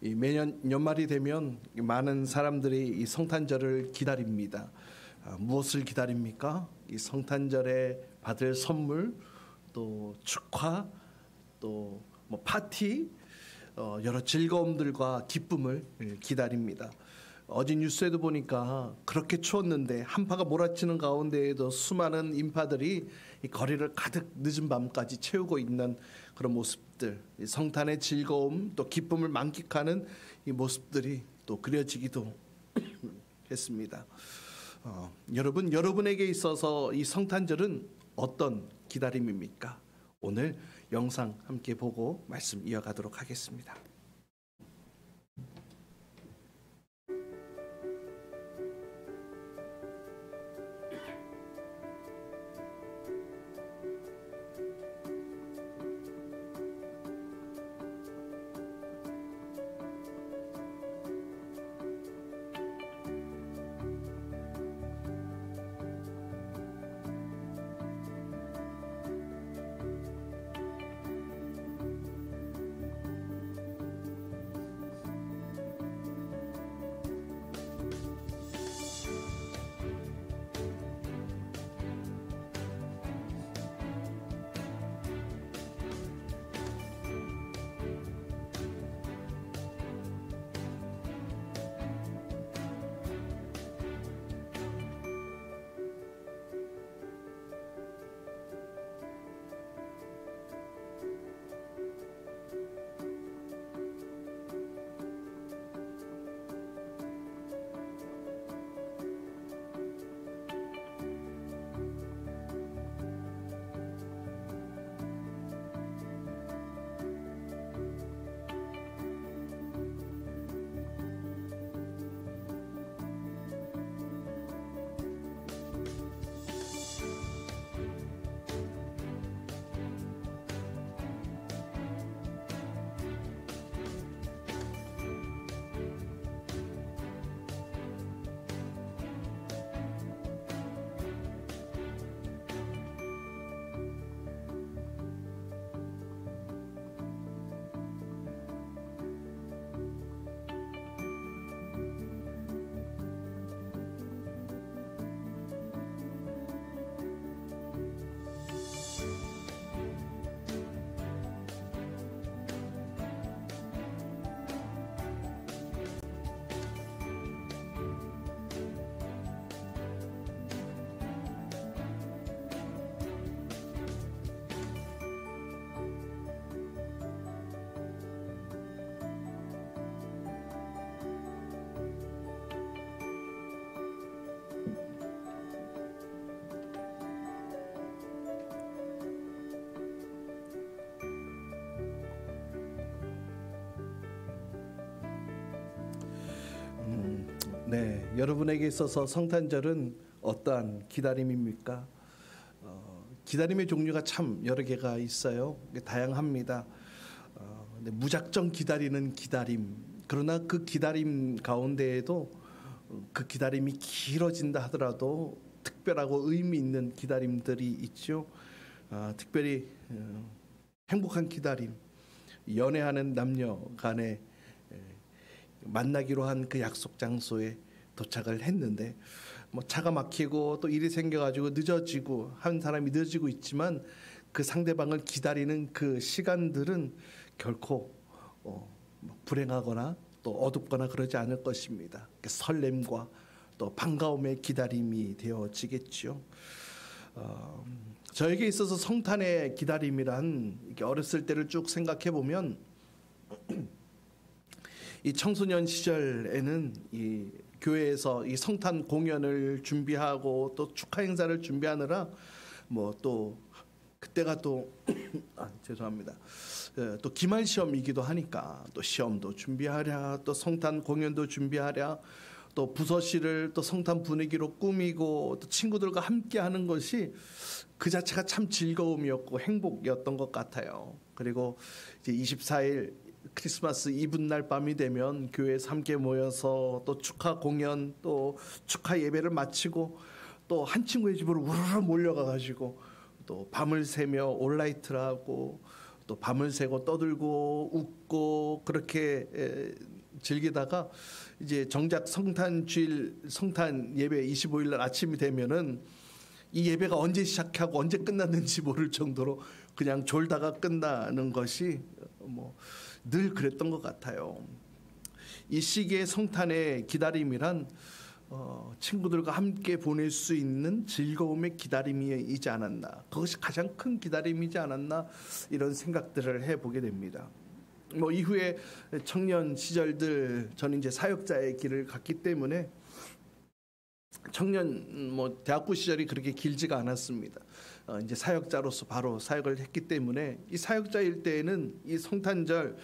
이 매년 연말이 되면 많은 사람들이 이 성탄절을 기다립니다. 무엇을 기다립니까? 이 성탄절에 받을 선물, 또 축하, 또 뭐 파티, 여러 즐거움들과 기쁨을 기다립니다. 어제 뉴스에도 보니까 그렇게 추웠는데 한파가 몰아치는 가운데에도 수많은 인파들이 이 거리를 가득 늦은 밤까지 채우고 있는 그런 모습들, 이 성탄의 즐거움 또 기쁨을 만끽하는 이 모습들이 또 그려지기도 했습니다. 여러분, 여러분에게 있어서 이 성탄절은 어떤 기다림입니까? 오늘 영상 함께 보고 말씀 이어가도록 하겠습니다. 네, 여러분에게 있어서 성탄절은 어떠한 기다림입니까? 기다림의 종류가 참 여러 개가 있어요. 다양합니다. 근데 무작정 기다리는 기다림. 그러나 그 기다림 가운데에도 그 기다림이 길어진다 하더라도 특별하고 의미 있는 기다림들이 있죠. 특별히 행복한 기다림. 연애하는 남녀 간에 만나기로 한 그 약속 장소에 도착을 했는데 뭐 차가 막히고 또 일이 생겨가지고 늦어지고 한 사람이 늦어지고 있지만 그 상대방을 기다리는 그 시간들은 결코 불행하거나 또 어둡거나 그러지 않을 것입니다. 설렘과 또 반가움의 기다림이 되어지겠죠. 저에게 있어서 성탄의 기다림이란 이렇게 어렸을 때를 쭉 생각해 보면 이 청소년 시절에는 이 교회에서 이 성탄 공연을 준비하고 또 축하 행사를 준비하느라 뭐 또 그때가 또 죄송합니다. 또 기말 시험이기도 하니까 또 시험도 준비하랴 또 성탄 공연도 준비하랴 또 부서실을 또 성탄 분위기로 꾸미고 또 친구들과 함께 하는 것이 그 자체가 참 즐거움이었고 행복이었던 것 같아요. 그리고 이제 24일 크리스마스 이브날 밤이 되면 교회에서 함께 모여서 또 축하 공연 또 축하 예배를 마치고 또 한 친구의 집으로 우르르 몰려가 가지고 또 밤을 새며 올라이트를 하고 또 밤을 새고 떠들고 웃고 그렇게 즐기다가 이제 정작 성탄주일 성탄 예배 25일 날 아침이 되면은 이 예배가 언제 시작하고 언제 끝났는지 모를 정도로 그냥 졸다가 끝나는 것이 뭐 늘 그랬던 것 같아요. 이 시기의 성탄의 기다림이란 친구들과 함께 보낼 수 있는 즐거움의 기다림이지 않았나, 그것이 가장 큰 기다림이지 않았나, 이런 생각들을 해보게 됩니다. 뭐 이후에 청년 시절들, 저는 이제 사역자의 길을 갔기 때문에 청년 대학부 시절이 그렇게 길지가 않았습니다. 이제 사역자로서 바로 사역을 했기 때문에 이 사역자일 때에는 이 성탄절,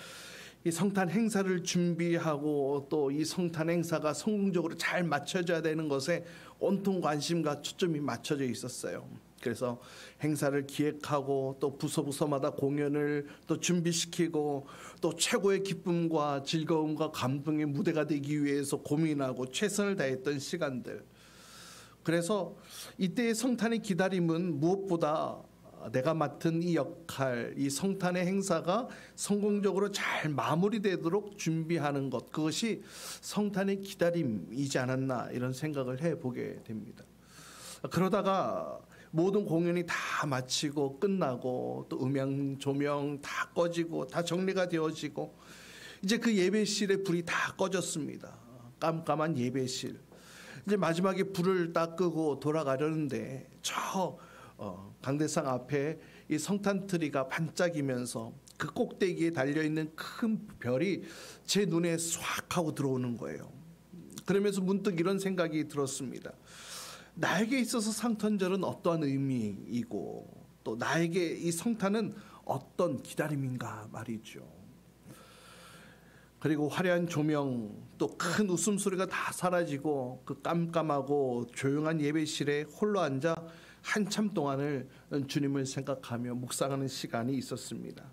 이 성탄 행사를 준비하고 또 이 성탄 행사가 성공적으로 잘 맞춰져야 되는 것에 온통 관심과 초점이 맞춰져 있었어요. 그래서 행사를 기획하고 또 부서마다 공연을 또 준비시키고 또 최고의 기쁨과 즐거움과 감동의 무대가 되기 위해서 고민하고 최선을 다했던 시간들. 그래서 이때의 성탄의 기다림은 무엇보다 내가 맡은 이 역할, 이 성탄의 행사가 성공적으로 잘 마무리되도록 준비하는 것, 그것이 성탄의 기다림이지 않았나, 이런 생각을 해보게 됩니다. 그러다가 모든 공연이 다 마치고 끝나고 또 음향 조명 다 꺼지고 다 정리가 되어지고 이제 그 예배실에 불이 다 꺼졌습니다. 깜깜한 예배실. 이제 마지막에 불을 딱 끄고 돌아가려는데 저 강대상 앞에 이 성탄 트리가 반짝이면서 그 꼭대기에 달려있는 큰 별이 제 눈에 싹 하고 들어오는 거예요. 그러면서 문득 이런 생각이 들었습니다. 나에게 있어서 성탄절은 어떠한 의미이고 또 나에게 이 성탄은 어떤 기다림인가 말이죠. 그리고 화려한 조명, 또 큰 웃음소리가 다 사라지고 그 깜깜하고 조용한 예배실에 홀로 앉아 한참 동안을 주님을 생각하며 묵상하는 시간이 있었습니다.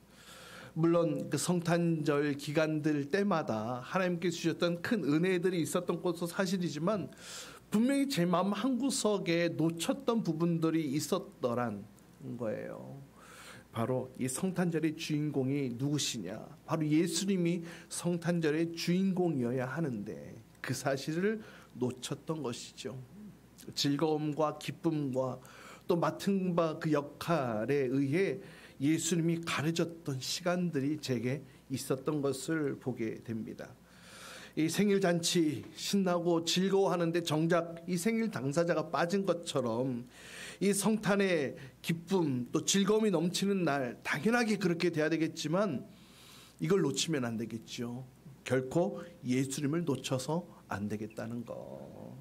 물론 그 성탄절 기간들 때마다 하나님께서 주셨던 큰 은혜들이 있었던 것도 사실이지만 분명히 제 마음 한구석에 놓쳤던 부분들이 있었더란 거예요. 바로 이 성탄절의 주인공이 누구시냐? 바로 예수님이 성탄절의 주인공이어야 하는데 그 사실을 놓쳤던 것이죠. 즐거움과 기쁨과 또 맡은 바 그 역할에 의해 예수님이 가려졌던 시간들이 제게 있었던 것을 보게 됩니다. 이 생일잔치 신나고 즐거워하는데 정작 이 생일 당사자가 빠진 것처럼 이 성탄의 기쁨 또 즐거움이 넘치는 날, 당연하게 그렇게 돼야 되겠지만 이걸 놓치면 안 되겠죠. 결코 예수님을 놓쳐서 안 되겠다는 거.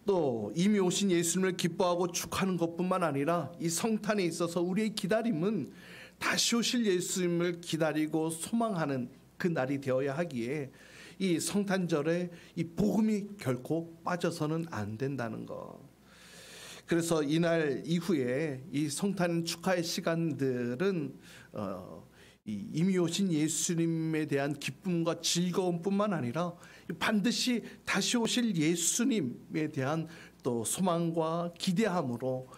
또 이미 오신 예수님을 기뻐하고 축하하는 것뿐만 아니라 이 성탄에 있어서 우리의 기다림은 다시 오실 예수님을 기다리고 소망하는 그 날이 되어야 하기에 이 성탄절에 이 복음이 결코 빠져서는 안 된다는 것. 그래서 이날 이후에 이 성탄 축하의 시간들은 이미 오신 예수님에 대한 기쁨과 즐거움뿐만 아니라 반드시 다시 오실 예수님에 대한 또 소망과 기대함으로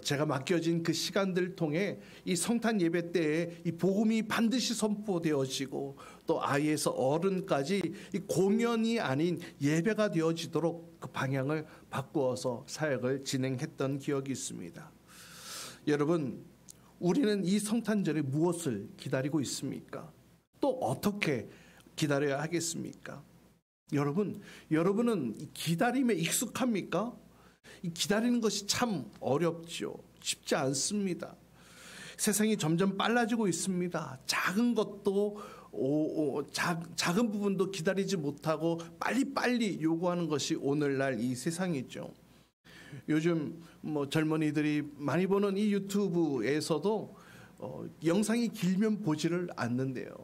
제가 맡겨진 그 시간들을 통해 이 성탄 예배 때에 이 복음이 반드시 선포되어지고 또 아이에서 어른까지 이 공연이 아닌 예배가 되어지도록 그 방향을 바꾸어서 사역을 진행했던 기억이 있습니다. 여러분, 우리는 이 성탄절에 무엇을 기다리고 있습니까? 또 어떻게 기다려야 하겠습니까? 여러분은 이 기다림에 익숙합니까? 이 기다리는 것이 참 어렵죠. 쉽지 않습니다. 세상이 점점 빨라지고 있습니다. 작은 것도 작은 부분도 기다리지 못하고 빨리빨리 요구하는 것이 오늘날 이 세상이죠. 요즘 젊은이들이 많이 보는 이 유튜브에서도 영상이 길면 보지를 않는데요.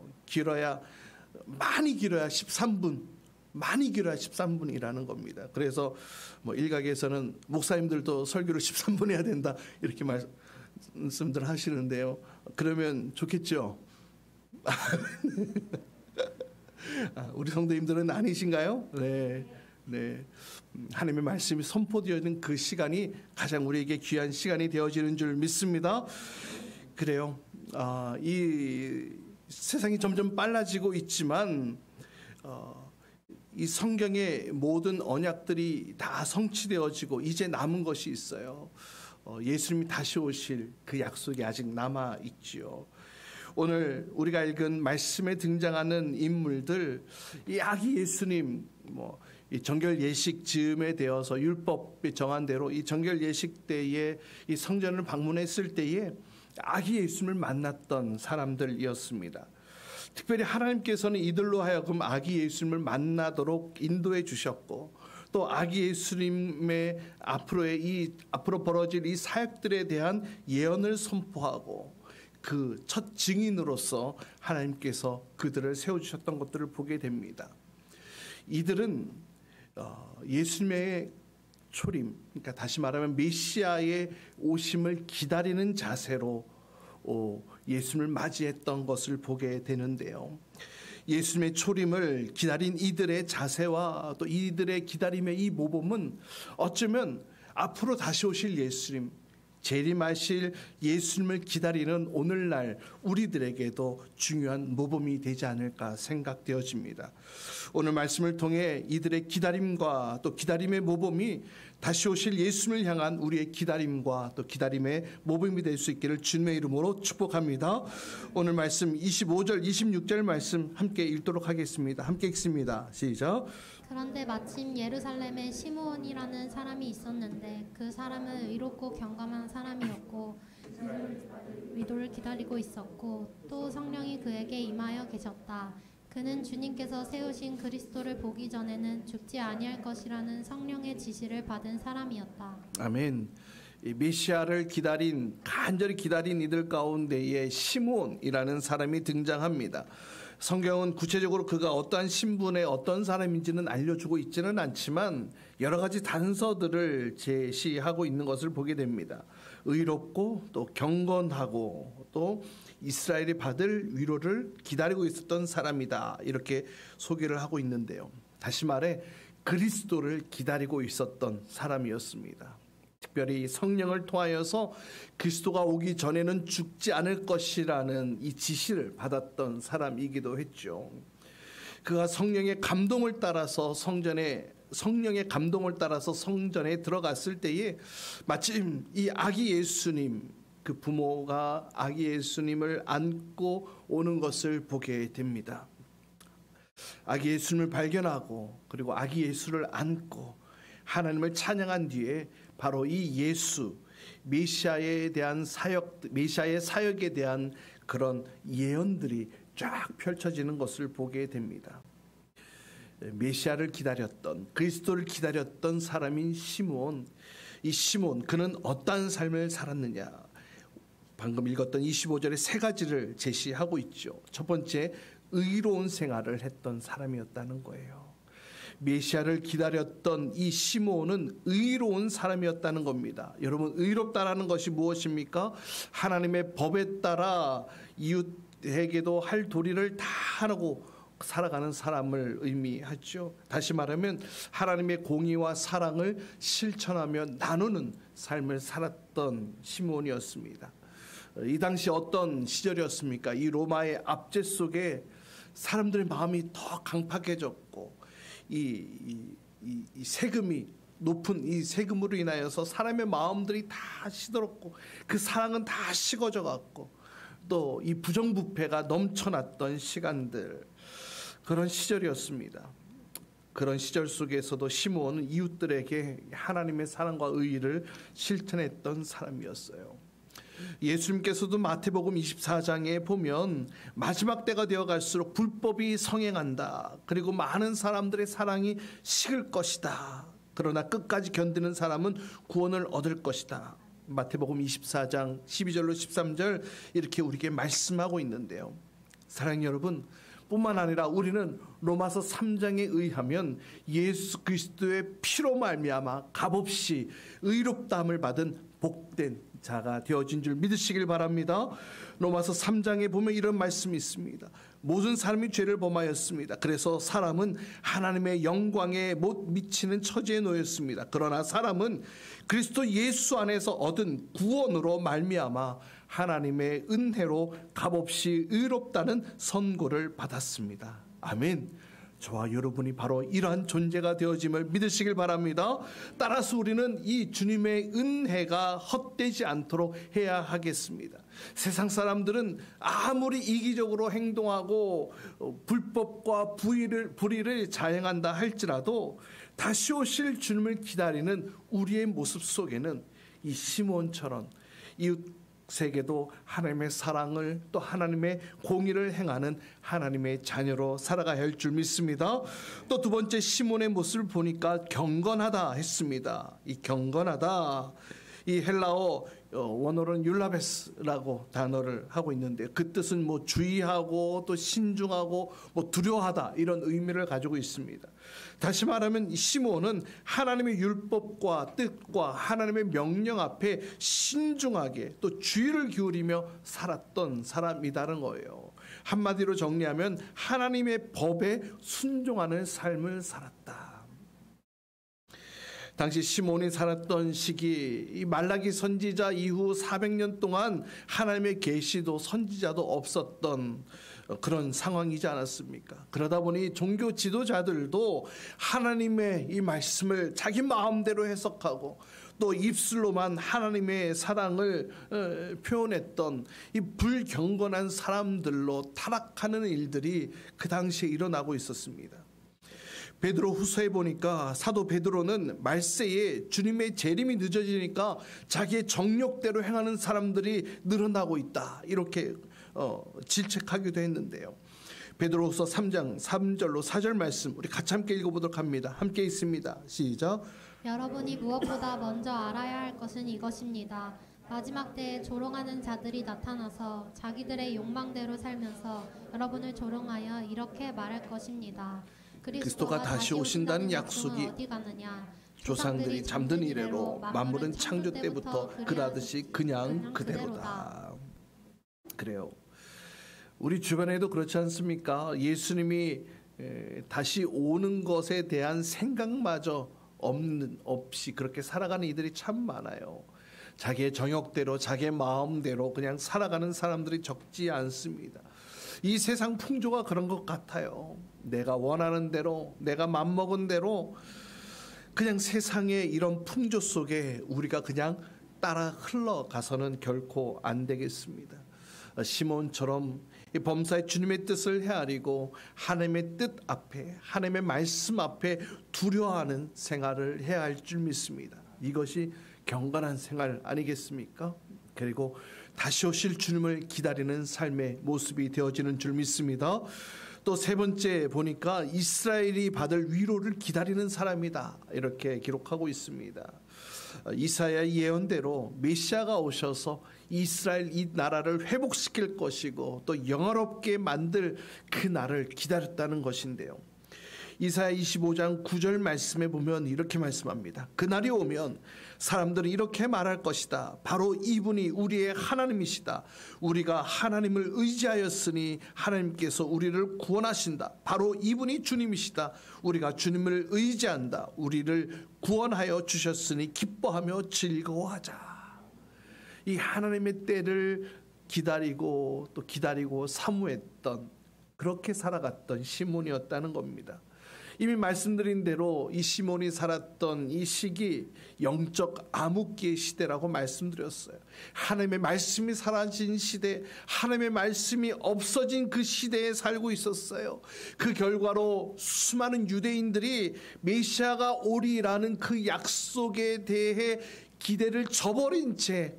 많이 길어야 13분, 많이 길어야 13분이라는 겁니다. 그래서 일각에서는 목사님들도 설교를 13분 해야 된다 이렇게 말씀들 하시는데요. 그러면 좋겠죠. 우리 성도님들은 아니신가요? 네. 하나님의 말씀이 선포되어지는 그 시간이 가장 우리에게 귀한 시간이 되어지는 줄 믿습니다. 그래요. 이 세상이 점점 빨라지고 있지만 이 성경의 모든 언약들이 다 성취되어지고 이제 남은 것이 있어요. 예수님이 다시 오실 그 약속이 아직 남아 있지요. 오늘 우리가 읽은 말씀에 등장하는 인물들, 이 아기 예수님, 이 정결 예식 즈음에 되어서 율법이 정한 대로 이 정결 예식 때에 이 성전을 방문했을 때에 아기 예수님을 만났던 사람들이었습니다. 특별히 하나님께서는 이들로 하여금 아기 예수님을 만나도록 인도해 주셨고, 또 아기 예수님의 앞으로 벌어질 이 사역들에 대한 예언을 선포하고 그 첫 증인으로서 하나님께서 그들을 세워주셨던 것들을 보게 됩니다. 이들은 예수님의 초림, 그러니까 다시 말하면 메시아의 오심을 기다리는 자세로 예수님을 맞이했던 것을 보게 되는데요. 예수님의 초림을 기다린 이들의 자세와 또 이들의 기다림의 이 모범은 어쩌면 앞으로 다시 오실 예수님, 재림하실 예수님을 기다리는 오늘날 우리들에게도 중요한 모범이 되지 않을까 생각되어집니다. 오늘 말씀을 통해 이들의 기다림과 또 기다림의 모범이 다시 오실 예수님을 향한 우리의 기다림과 또 기다림의 모범이 될 수 있기를 주님의 이름으로 축복합니다. 오늘 말씀 25절 26절 말씀 함께 읽도록 하겠습니다. 함께 읽습니다. 시작. 그런데 마침 예루살렘에 시므온이라는 사람이 있었는데 그 사람은 의롭고 경건한 사람이었고 위도를 기다리고 있었고 또 성령이 그에게 임하여 계셨다. 그는 주님께서 세우신 그리스도를 보기 전에는 죽지 아니할 것이라는 성령의 지시를 받은 사람이었다. 아멘. 이 메시아를 간절히 기다린 이들 가운데에 시므온이라는 사람이 등장합니다. 성경은 구체적으로 그가 어떠한 신분의 어떤 사람인지는 알려주고 있지는 않지만 여러 가지 단서들을 제시하고 있는 것을 보게 됩니다. 의롭고 또 경건하고 또 이스라엘이 받을 위로를 기다리고 있었던 사람이다, 이렇게 소개를 하고 있는데요. 다시 말해 그리스도를 기다리고 있었던 사람이었습니다. 특별히 성령을 통하여서 그리스도가 오기 전에는 죽지 않을 것이라는 이 지시를 받았던 사람이기도 했죠. 그가 성령의 감동을 따라서 성전에 들어갔을 때에 마침 이 아기 예수님, 그 부모가 아기 예수님을 안고 오는 것을 보게 됩니다. 아기 예수님을 발견하고 그리고 아기 예수를 안고 하나님을 찬양한 뒤에 바로 이 예수 메시아의 사역에 대한 그런 예언들이 쫙 펼쳐지는 것을 보게 됩니다. 메시아를 기다렸던, 그리스도를 기다렸던 사람인 시므온. 이 시므온, 그는 어떠한 삶을 살았느냐? 방금 읽었던 25절에 세 가지를 제시하고 있죠. 첫 번째, 의로운 생활을 했던 사람이었다는 거예요. 메시아를 기다렸던 이 시므온은 의로운 사람이었다는 겁니다. 여러분, 의롭다라는 것이 무엇입니까? 하나님의 법에 따라 이웃에게도 할 도리를 다 하고 살아가는 사람을 의미하죠. 다시 말하면 하나님의 공의와 사랑을 실천하며 나누는 삶을 살았던 시므온이었습니다. 이 당시 어떤 시절이었습니까? 이 로마의 압제 속에 사람들의 마음이 더 강팍해졌고 이 세금이 높은 이 세금으로 인하여서 사람의 마음들이 다 시들었고 그 사랑은 다 식어져 갔고 또 이 부정부패가 넘쳐났던 시간들, 그런 시절이었습니다. 그런 시절 속에서도 시므온은 이웃들에게 하나님의 사랑과 의의를 실천했던 사람이었어요. 예수님께서도 마태복음 24장에 보면 마지막 때가 되어 갈수록 불법이 성행한다. 그리고 많은 사람들의 사랑이 식을 것이다. 그러나 끝까지 견디는 사람은 구원을 얻을 것이다. 마태복음 24장 12절로 13절 이렇게 우리에게 말씀하고 있는데요. 사랑하는 여러분, 뿐만 아니라 우리는 로마서 3장에 의하면 예수 그리스도의 피로 말미암아 값없이 의롭다함을 받은 복된 자가 되어진 줄 믿으시길 바랍니다. 로마서 3장에 보면 이런 말씀이 있습니다. 모든 사람이 죄를 범하였습니다. 그래서 사람은 하나님의 영광에 못 미치는 처지에 놓였습니다. 그러나 사람은 그리스도 예수 안에서 얻은 구원으로 말미암아 하나님의 은혜로 값없이 의롭다는 선고를 받았습니다. 아멘. 저와 여러분이 바로 이러한 존재가 되어짐을 믿으시길 바랍니다. 따라서 우리는 이 주님의 은혜가 헛되지 않도록 해야 하겠습니다. 세상 사람들은 아무리 이기적으로 행동하고 불법과 불의를 자행한다 할지라도 다시 오실 주님을 기다리는 우리의 모습 속에는 이 시몬처럼 이웃에게도 하나님의 사랑을 또 하나님의 공의를 행하는 하나님의 자녀로 살아가야 할 줄 믿습니다. 또 두 번째 시몬의 모습을 보니까 경건하다 했습니다. 이 경건하다, 이 헬라어 원어로는 율라베스라고 단어를 하고 있는데 그 뜻은 뭐 주의하고 또 신중하고 뭐 두려워하다 이런 의미를 가지고 있습니다. 다시 말하면 이 시몬은 하나님의 율법과 뜻과 하나님의 명령 앞에 신중하게 또 주의를 기울이며 살았던 사람이라는 거예요. 한마디로 정리하면 하나님의 법에 순종하는 삶을 살았다. 당시 시몬이 살았던 시기, 이 말라기 선지자 이후 400년 동안 하나님의 계시도 선지자도 없었던 그런 상황이지 않았습니까? 그러다 보니 종교 지도자들도 하나님의 이 말씀을 자기 마음대로 해석하고 또 입술로만 하나님의 사랑을 표현했던 이 불경건한 사람들로 타락하는 일들이 그 당시에 일어나고 있었습니다. 베드로 후서에 보니까 사도 베드로는 말세에 주님의 재림이 늦어지니까 자기의 정욕대로 행하는 사람들이 늘어나고 있다 이렇게 질책하기도 했는데요. 베드로후서 3장 3절로 4절 말씀 우리 같이 함께 읽어보도록 합니다. 함께 있습니다. 시작. 여러분이 무엇보다 먼저 알아야 할 것은 이것입니다. 마지막 때에 조롱하는 자들이 나타나서 자기들의 욕망대로 살면서 여러분을 조롱하여 이렇게 말할 것입니다. 그리스도가 다시 오신다는 약속이 어디 가느냐? 조상들이 잠든 이래로 만물은 창조 때부터 그러하듯이 그냥 그대로다. 그래요. 우리 주변에도 그렇지 않습니까? 예수님이 다시 오는 것에 대한 생각마저 없이 그렇게 살아가는 이들이 참 많아요. 자기의 정욕대로 자기의 마음대로 그냥 살아가는 사람들이 적지 않습니다. 이 세상 풍조가 그런 것 같아요. 내가 원하는 대로 내가 맘먹은 대로 그냥 세상의 이런 풍조 속에 우리가 그냥 따라 흘러가서는 결코 안 되겠습니다. 시몬처럼 이 범사의 주님의 뜻을 헤아리고 하나님의 뜻 앞에 하나님의 말씀 앞에 두려워하는 생활을 해야 할 줄 믿습니다. 이것이 경건한 생활 아니겠습니까? 그리고 다시 오실 주님을 기다리는 삶의 모습이 되어지는 줄 믿습니다. 또 세 번째 보니까 이스라엘이 받을 위로를 기다리는 사람이다 이렇게 기록하고 있습니다. 이사야 예언대로 메시아가 오셔서 이스라엘 이 나라를 회복시킬 것이고 또 영화롭게 만들 그 날을 기다렸다는 것인데요. 이사야 25장 9절 말씀에 보면 이렇게 말씀합니다. 그날이 오면 사람들은 이렇게 말할 것이다. 바로 이분이 우리의 하나님이시다. 우리가 하나님을 의지하였으니 하나님께서 우리를 구원하신다. 바로 이분이 주님이시다. 우리가 주님을 의지한다. 우리를 구원하여 주셨으니 기뻐하며 즐거워하자. 이 하나님의 때를 기다리고 또 기다리고 사모했던 그렇게 살아갔던 시몬이었다는 겁니다. 이미 말씀드린 대로 이 시몬이 살았던 이 시기 영적 암흑기의 시대라고 말씀드렸어요. 하나님의 말씀이 사라진 시대, 하나님의 말씀이 없어진 그 시대에 살고 있었어요. 그 결과로 수많은 유대인들이 메시아가 오리라는 그 약속에 대해 기대를 저버린 채,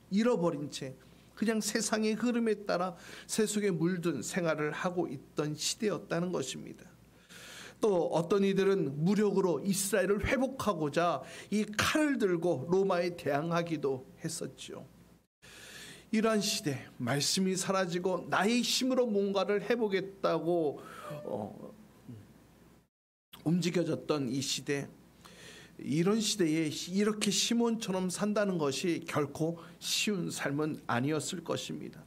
잃어버린 채 그냥 세상의 흐름에 따라 세속에 물든 생활을 하고 있던 시대였다는 것입니다. 또 어떤 이들은 무력으로 이스라엘을 회복하고자 이 칼을 들고 로마에 대항하기도 했었죠. 이러한 시대, 말씀이 사라지고 나의 힘으로 뭔가를 해보겠다고 움직여졌던 이 시대, 이런 시대에 이렇게 시몬처럼 산다는 것이 결코 쉬운 삶은 아니었을 것입니다.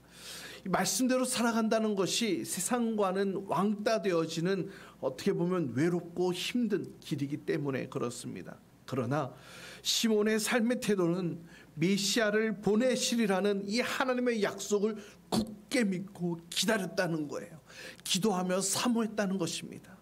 말씀대로 살아간다는 것이 세상과는 왕따 되어지는 어떻게 보면 외롭고 힘든 길이기 때문에 그렇습니다. 그러나 시몬의 삶의 태도는 메시아를 보내시리라는 이 하나님의 약속을 굳게 믿고 기다렸다는 거예요. 기도하며 사모했다는 것입니다.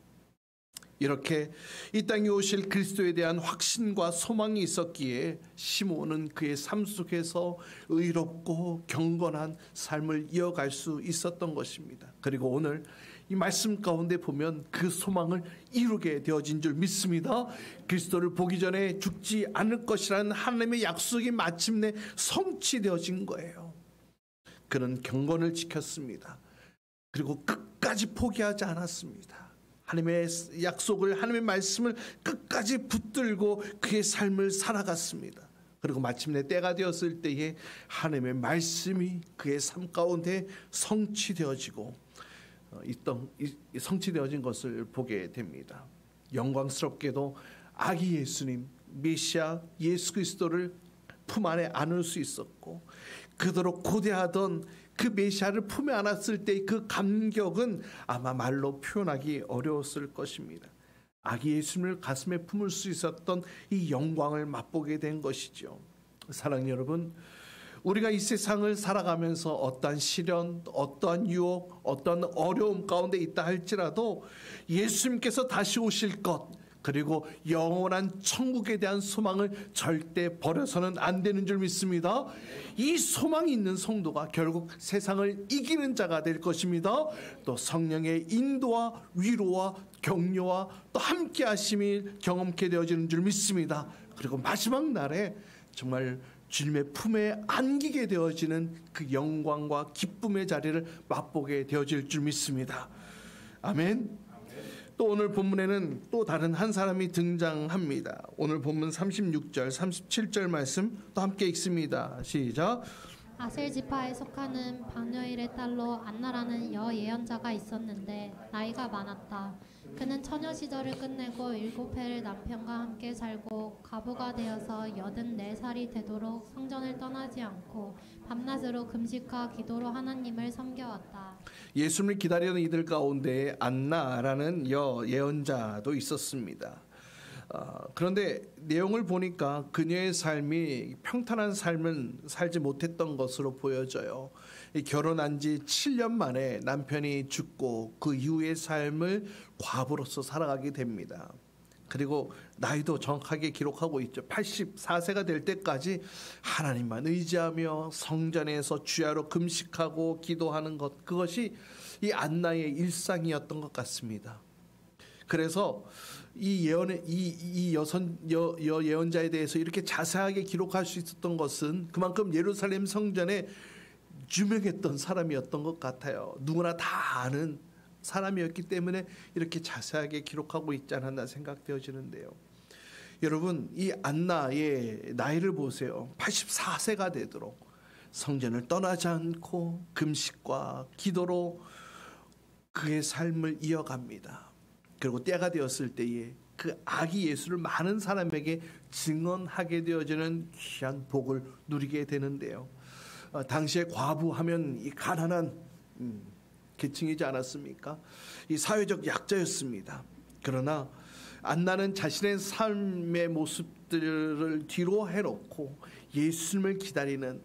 이렇게 이 땅에 오실 그리스도에 대한 확신과 소망이 있었기에 시몬은 그의 삶 속에서 의롭고 경건한 삶을 이어갈 수 있었던 것입니다. 그리고 오늘 이 말씀 가운데 보면 그 소망을 이루게 되어진 줄 믿습니다. 그리스도를 보기 전에 죽지 않을 것이라는 하나님의 약속이 마침내 성취되어진 거예요. 그는 경건을 지켰습니다. 그리고 끝까지 포기하지 않았습니다. 하나님의 약속을, 하나님의 말씀을 끝까지 붙들고 그의 삶을 살아갔습니다. 그리고 마침내 때가 되었을 때에 하나님의 말씀이 그의 삶 가운데 성취되어지고 성취되어진 것을 보게 됩니다. 영광스럽게도 아기 예수님, 메시아 예수 그리스도를 품 안에 안을 수 있었고, 그토록 고대하던 그 메시아를 품에 안았을 때 그 감격은 아마 말로 표현하기 어려웠을 것입니다. 아기 예수님을 가슴에 품을 수 있었던 이 영광을 맛보게 된 것이죠. 사랑하는 여러분, 우리가 이 세상을 살아가면서 어떠한 시련, 어떠한 유혹, 어떠한 어려움 가운데 있다 할지라도 예수님께서 다시 오실 것, 그리고 영원한 천국에 대한 소망을 절대 버려서는 안 되는 줄 믿습니다. 이 소망이 있는 성도가 결국 세상을 이기는 자가 될 것입니다. 또 성령의 인도와 위로와 격려와 또 함께 하심이 경험케 되어지는 줄 믿습니다. 그리고 마지막 날에 정말 주님의 품에 안기게 되어지는 그 영광과 기쁨의 자리를 맛보게 되어질 줄 믿습니다. 아멘. 또 오늘 본문에는 또 다른 한 사람이 등장합니다. 오늘 본문 36절, 37절 말씀 또 함께 읽습니다. 시작. 아셀 지파에 속하는 바누엘의 딸로 안나라는 여예언자가 있었는데 나이가 많았다. 그는 처녀 시절을 끝내고 7해를 남편과 함께 살고 과부가 되어서 84살이 되도록 성전을 떠나지 않고 밤낮으로 금식과 기도로 하나님을 섬겨왔다. 예수님을 기다리는 이들 가운데 안나라는 여예언자도 있었습니다. 그런데 내용을 보니까 그녀의 삶이 평탄한 삶을 살지 못했던 것으로 보여져요. 결혼한 지 7년 만에 남편이 죽고 그 이후의 삶을 과부로서 살아가게 됩니다. 그리고 나이도 정확하게 기록하고 있죠. 84세가 될 때까지 하나님만 의지하며 성전에서 주야로 금식하고 기도하는 것, 그것이 이 안나의 일상이었던 것 같습니다. 그래서 이 예언자에 대해서 이렇게 자세하게 기록할 수 있었던 것은 그만큼 예루살렘 성전에 유명했던 사람이었던 것 같아요. 누구나 다 아는 사람이었기 때문에 이렇게 자세하게 기록하고 있지 않았나 생각되어지는데요. 여러분, 이 안나의 나이를 보세요. 84세가 되도록 성전을 떠나지 않고 금식과 기도로 그의 삶을 이어갑니다. 그리고 때가 되었을 때에 그 아기 예수를 많은 사람에게 증언하게 되어지는 귀한 복을 누리게 되는데요. 당시에 과부하면 이 가난한 계층이지 않았습니까? 이 사회적 약자였습니다. 그러나 안나는 자신의 삶의 모습들을 뒤로 해놓고 예수님을 기다리는,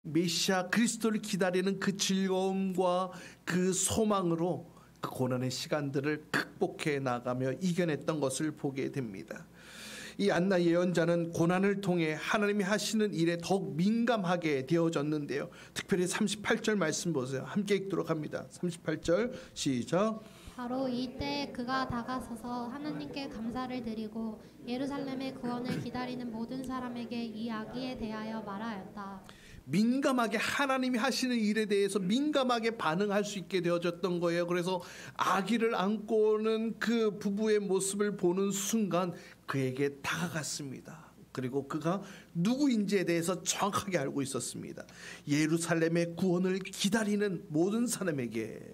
메시아 그리스도를 기다리는 그 즐거움과 그 소망으로 그 고난의 시간들을 극복해 나가며 이겨냈던 것을 보게 됩니다. 이 안나 예언자는 고난을 통해 하나님이 하시는 일에 더욱 민감하게 되어졌는데요. 특별히 38절 말씀 보세요. 함께 읽도록 합니다. 38절 시작. 바로 이때 그가 다가서서 하나님께 감사를 드리고 예루살렘의 구원을 기다리는 모든 사람에게 이 아기에 대하여 말하였다. 민감하게 하나님이 하시는 일에 대해서 민감하게 반응할 수 있게 되어졌던 거예요. 그래서 아기를 안고 오는 그 부부의 모습을 보는 순간 그에게 다가갔습니다. 그리고 그가 누구인지에 대해서 정확하게 알고 있었습니다. 예루살렘의 구원을 기다리는 모든 사람에게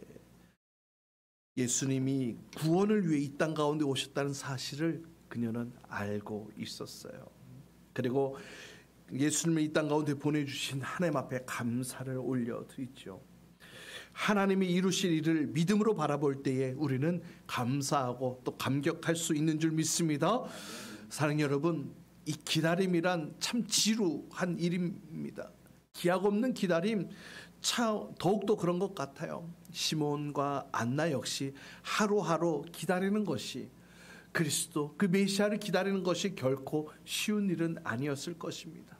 예수님이 구원을 위해 이 땅 가운데 오셨다는 사실을 그녀는 알고 있었어요. 그리고 예수님을 이 땅 가운데 보내주신 하나님 앞에 감사를 올려드리죠. 하나님이 이루실 일을 믿음으로 바라볼 때에 우리는 감사하고 또 감격할 수 있는 줄 믿습니다. 사랑하는 여러분, 이 기다림이란 참 지루한 일입니다. 기약 없는 기다림, 더욱더 그런 것 같아요. 시몬과 안나 역시 하루하루 기다리는 것이, 그리스도 그 메시아를 기다리는 것이 결코 쉬운 일은 아니었을 것입니다.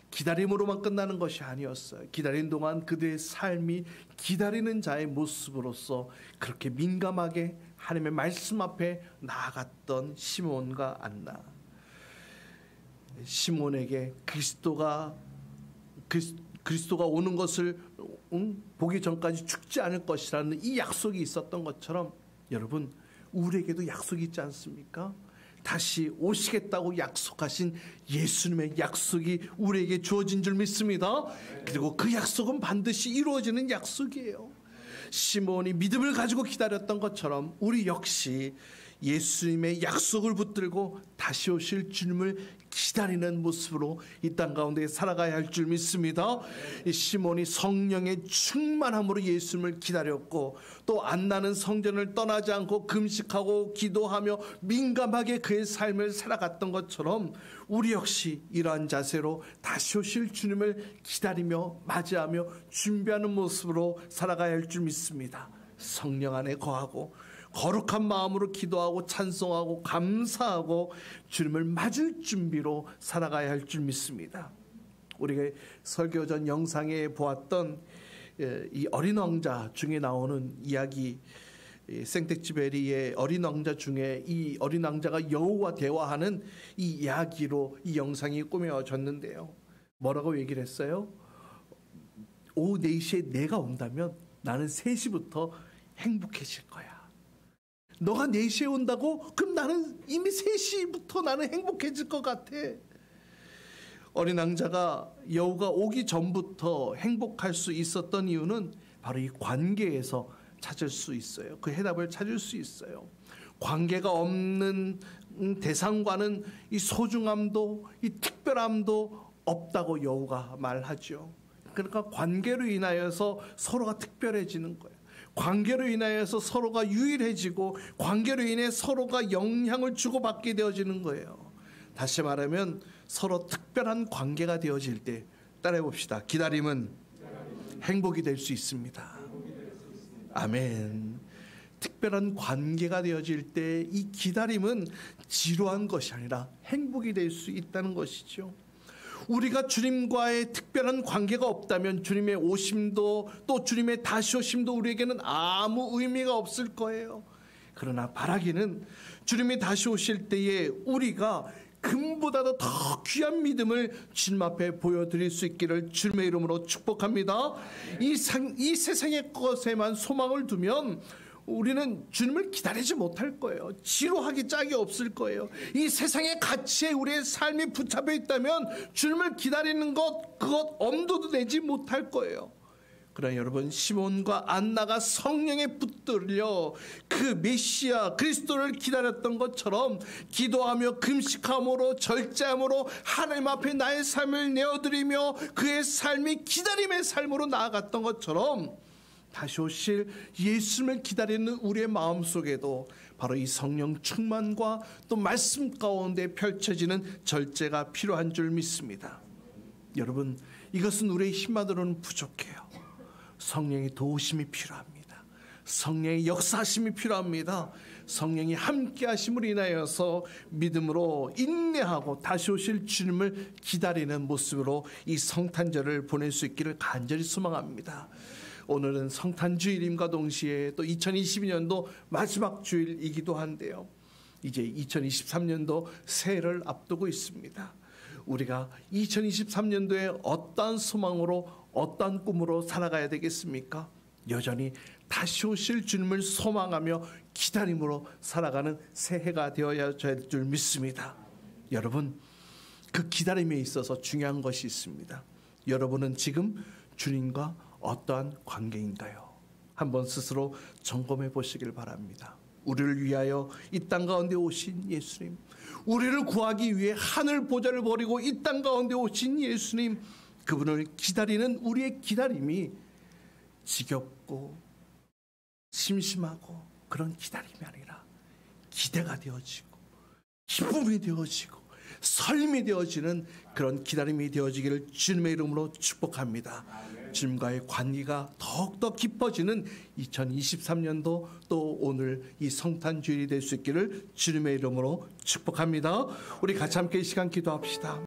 기다림으로만 끝나는 것이 아니었어요. 기다리는 동안 그들의 삶이 기다리는 자의 모습으로서 그렇게 민감하게 하나님의 말씀 앞에 나아갔던 시몬과 안나. 시몬에게 그리스도가 오는 것을 보기 전까지 죽지 않을 것이라는 이 약속이 있었던 것처럼, 여러분, 우리에게도 약속이 있지 않습니까? 다시 오시겠다고 약속하신 예수님의 약속이 우리에게 주어진 줄 믿습니다. 그리고 그 약속은 반드시 이루어지는 약속이에요. 시몬이 믿음을 가지고 기다렸던 것처럼 우리 역시 예수님의 약속을 붙들고 다시 오실 주님을 기다리는 모습으로 이 땅 가운데 살아가야 할 줄 믿습니다. 이 시몬이 성령의 충만함으로 예수님을 기다렸고, 또 안나는 성전을 떠나지 않고 금식하고 기도하며 민감하게 그의 삶을 살아갔던 것처럼 우리 역시 이러한 자세로 다시 오실 주님을 기다리며 맞이하며 준비하는 모습으로 살아가야 할 줄 믿습니다. 성령 안에 거하고 거룩한 마음으로 기도하고 찬송하고 감사하고 주님을 맞을 준비로 살아가야 할 줄 믿습니다. 우리가 설교 전 영상에 보았던 이 어린 왕자 중에 나오는 이야기, 생텍쥐베리의 어린 왕자 중에 이 어린 왕자가 여호와 대화하는 이 이야기로 이 영상이 꾸며졌는데요. 뭐라고 얘기를 했어요? 오후 4시에 내가 온다면 나는 3시부터 행복해질 거야. 너가 4시에 온다고? 그럼 나는 이미 3시부터 나는 행복해질 것 같아. 어린 왕자가 여우가 오기 전부터 행복할 수 있었던 이유는 바로 이 관계에서 찾을 수 있어요. 그 해답을 찾을 수 있어요. 관계가 없는 대상과는 이 소중함도 이 특별함도 없다고 여우가 말하죠. 그러니까 관계로 인하여서 서로가 특별해지는 거예요. 관계로 인하여서 서로가 유일해지고 관계로 인해 서로가 영향을 주고받게 되어지는 거예요. 다시 말하면 서로 특별한 관계가 되어질 때, 따라해 봅시다. 기다림은 행복이 될 수 있습니다. 아멘. 특별한 관계가 되어질 때 이 기다림은 지루한 것이 아니라 행복이 될 수 있다는 것이죠. 우리가 주님과의 특별한 관계가 없다면 주님의 오심도 또 주님의 다시 오심도 우리에게는 아무 의미가 없을 거예요. 그러나 바라기는 주님이 다시 오실 때에 우리가 금보다도 더 귀한 믿음을 주님 앞에 보여드릴 수 있기를 주님의 이름으로 축복합니다. 이 세상의 것에만 소망을 두면 우리는 주님을 기다리지 못할 거예요. 지루하기 짝이 없을 거예요. 이 세상의 가치에 우리의 삶이 붙잡혀 있다면 주님을 기다리는 그것 엄두도 내지 못할 거예요. 그러나 여러분, 시몬과 안나가 성령에 붙들려 그 메시아 그리스도를 기다렸던 것처럼 기도하며 금식함으로 절제함으로 하나님 앞에 나의 삶을 내어드리며 그의 삶이 기다림의 삶으로 나아갔던 것처럼 다시 오실 예수님을 기다리는 우리의 마음속에도 바로 이 성령 충만과 또 말씀 가운데 펼쳐지는 절제가 필요한 줄 믿습니다. 여러분, 이것은 우리의 힘만으로는 부족해요. 성령의 도우심이 필요합니다. 성령의 역사하심이 필요합니다. 성령이 함께 하심으로 인하여서 믿음으로 인내하고 다시 오실 주님을 기다리는 모습으로 이 성탄절을 보낼 수 있기를 간절히 소망합니다. 오늘은 성탄주일임과 동시에 또 2022년도 마지막 주일이기도 한데요. 이제 2023년도 새해를 앞두고 있습니다. 우리가 2023년도에 어떠한 소망으로 어떠한 꿈으로 살아가야 되겠습니까? 여전히 다시 오실 주님을 소망하며 기다림으로 살아가는 새해가 되어야 될 줄 믿습니다. 여러분, 그 기다림에 있어서 중요한 것이 있습니다. 여러분은 지금 주님과 어떠한 관계인가요? 한번 스스로 점검해 보시길 바랍니다. 우리를 위하여 이 땅 가운데 오신 예수님, 우리를 구하기 위해 하늘 보좌를 버리고 이 땅 가운데 오신 예수님, 그분을 기다리는 우리의 기다림이 지겹고 심심하고 그런 기다림이 아니라 기대가 되어지고 기쁨이 되어지고 설임이 되어지는 그런 기다림이 되어지기를 주님의 이름으로 축복합니다. 주님과의 관계가 더욱더 깊어지는 2023년도 또 오늘 이 성탄주일이 될 수 있기를 주님의 이름으로 축복합니다. 우리 같이 함께 이 시간 기도합시다.